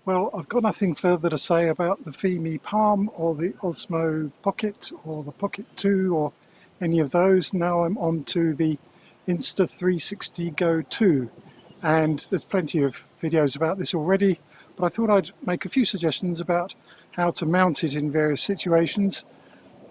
Well, I've got nothing further to say about the Fimi Palm or the Osmo Pocket or the Pocket 2 or any of those. Now I'm on to the Insta360 Go 2, and there's plenty of videos about this already, but I thought I'd make a few suggestions about how to mount it in various situations.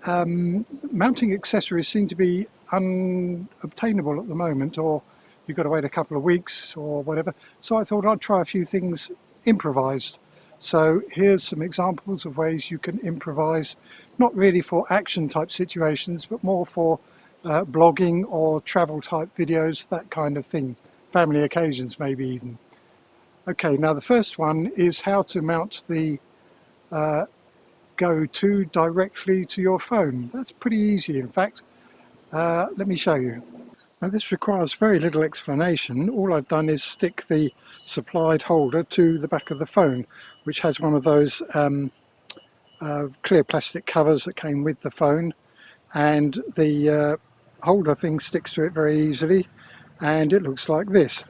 Mounting accessories seem to be unobtainable at the moment, or you've got to wait a couple of weeks or whatever, so I thought I'd try a few things improvised. So here's some examples of ways you can improvise, not really for action type situations, but more for blogging or travel type videos, that kind of thing, family occasions maybe even. Okay, now the first one is how to mount the Go 2 directly to your phone. That's pretty easy, in fact. Let me show you. Now this requires very little explanation. All I've done is stick the supplied holder to the back of the phone, which has one of those clear plastic covers that came with the phone, and the holder thing sticks to it very easily, and it looks like this.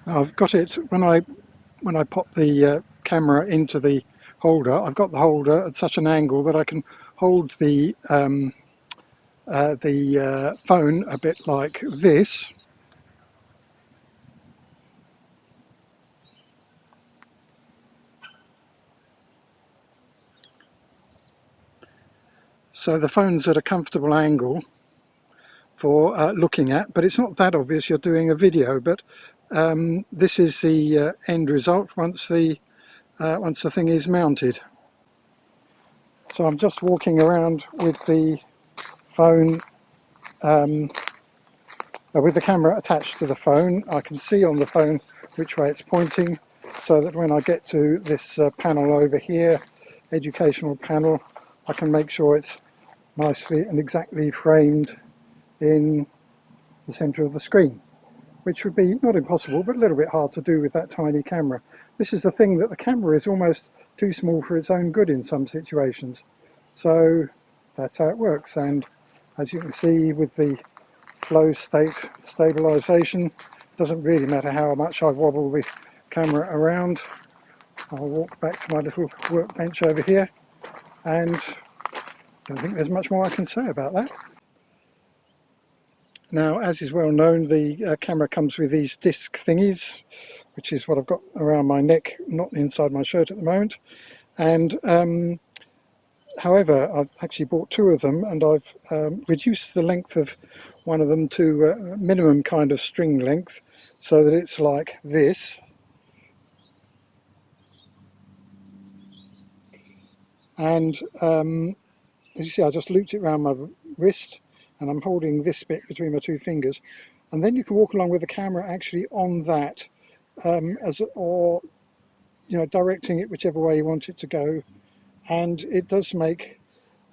I've got it when I pop the camera into the holder. I've got the holder at such an angle that I can hold the phone a bit like this. So the phone's at a comfortable angle for looking at, but it's not that obvious you're doing a video. But this is the end result once the thing is mounted. So I'm just walking around with the phone, with the camera attached to the phone. I can see on the phone which way it's pointing, so that when I get to this panel over here, educational panel, I can make sure it's nicely and exactly framed in the center of the screen, which would be not impossible, but a little bit hard to do with that tiny camera. This is the thing, that the camera is almost too small for its own good in some situations. So that's how it works. And as you can see with the flow state stabilization, it doesn't really matter how much I wobble the camera around. I'll walk back to my little workbench over here, and I don't think there's much more I can say about that. Now, as is well known, the camera comes with these disc thingies, which is what I've got around my neck, not inside my shirt at the moment. And however, I've actually bought two of them, and I've reduced the length of one of them to a minimum kind of string length, so that it's like this. And as you see, I just looped it around my wrist, and I'm holding this bit between my two fingers, and then you can walk along with the camera actually on that, or directing it whichever way you want it to go. And it does make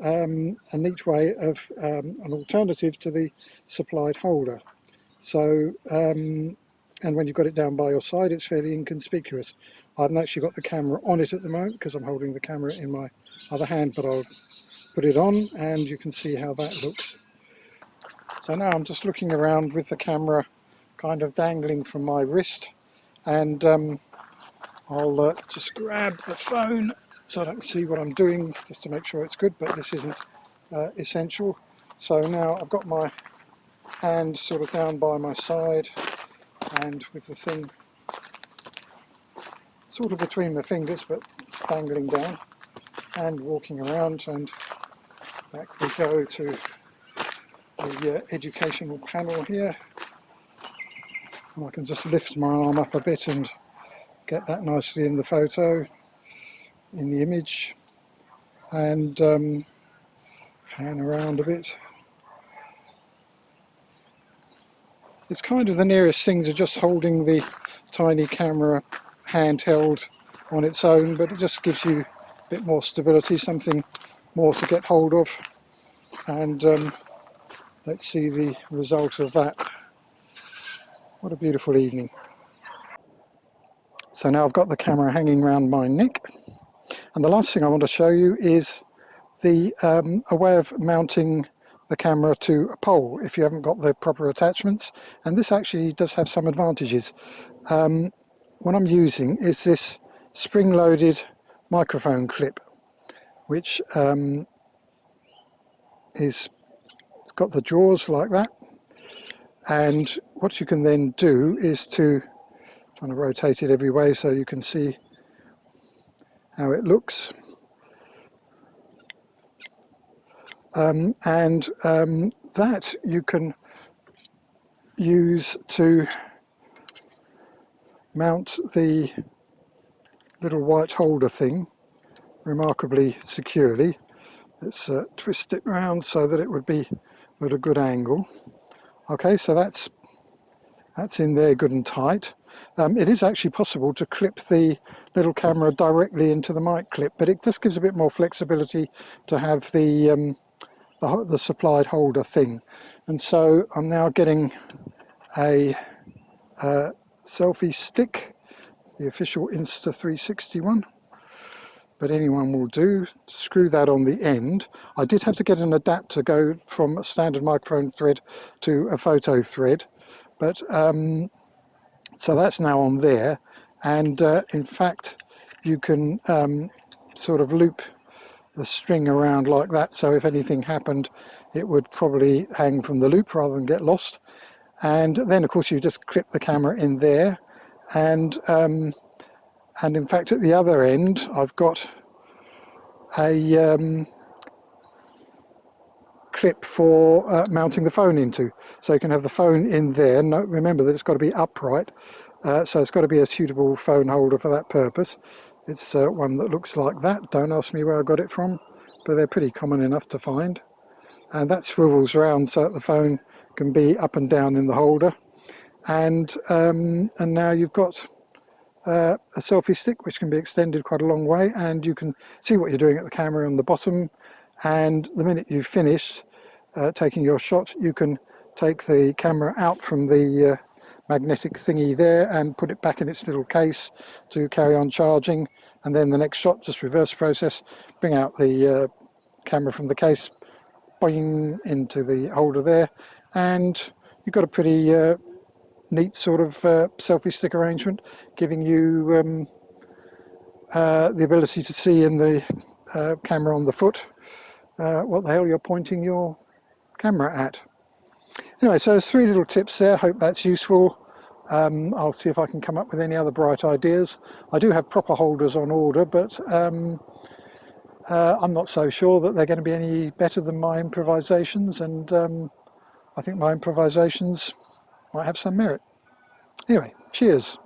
a neat way of an alternative to the supplied holder. So and when you've got it down by your side, it's fairly inconspicuous. I haven't actually got the camera on it at the moment because I'm holding the camera in my other hand, but I'll put it on and you can see how that looks. So now I'm just looking around with the camera kind of dangling from my wrist, and I'll just grab the phone so I don't see what I'm doing, just to make sure it's good, but this isn't essential. So now I've got my hand sort of down by my side, and with the thing sort of between my fingers but dangling down, and walking around, and back we go to the educational panel here. And I can just lift my arm up a bit and get that nicely in the photo, in the image, and pan around a bit. It's kind of the nearest thing to just holding the tiny camera handheld on its own, but it just gives you a bit more stability, something more to get hold of. And let's see the result of that. What a beautiful evening. So now I've got the camera hanging around my neck, and the last thing I want to show you is a way of mounting the camera to a pole if you haven't got the proper attachments, and this actually does have some advantages. What I'm using is this spring-loaded microphone clip, which it's got the jaws like that, and what you can then do is trying to rotate it every way so you can see how it looks. That you can use to mount the little white holder thing remarkably securely. Let's twist it round so that it would be at a good angle. Okay, so that's in there good and tight. It is actually possible to clip the little camera directly into the mic clip, but it just gives a bit more flexibility to have the supplied holder thing. And so I'm now getting a selfie stick, the official Insta360 one, but anyone will do. Screw that on the end. I did have to get an adapter, go from a standard microphone thread to a photo thread, but so that's now on there, and in fact you can sort of loop the string around like that, so if anything happened it would probably hang from the loop rather than get lost. And then of course you just clip the camera in there, and in fact at the other end I've got a clip for mounting the phone into, so you can have the phone in there. No, remember that it's got to be upright, so it's got to be a suitable phone holder for that purpose. It's one that looks like that. Don't ask me where I got it from, but they're pretty common enough to find. And that swivels around so that the phone can be up and down in the holder. And now you've got a selfie stick which can be extended quite a long way, and you can see what you're doing at the camera on the bottom. And the minute you've finished taking your shot, you can take the camera out from the magnetic thingy there and put it back in its little case to carry on charging, and then the next shot, just reverse process, bring out the camera from the case, boing, into the holder there, and you've got a pretty neat sort of selfie stick arrangement, giving you the ability to see in the camera on the foot what the hell you're pointing your camera at. Anyway, so there's 3 little tips there. Hope that's useful. I'll see if I can come up with any other bright ideas. I do have proper holders on order, but I'm not so sure that they're going to be any better than my improvisations, and I think my improvisations might have some merit. Anyway, cheers.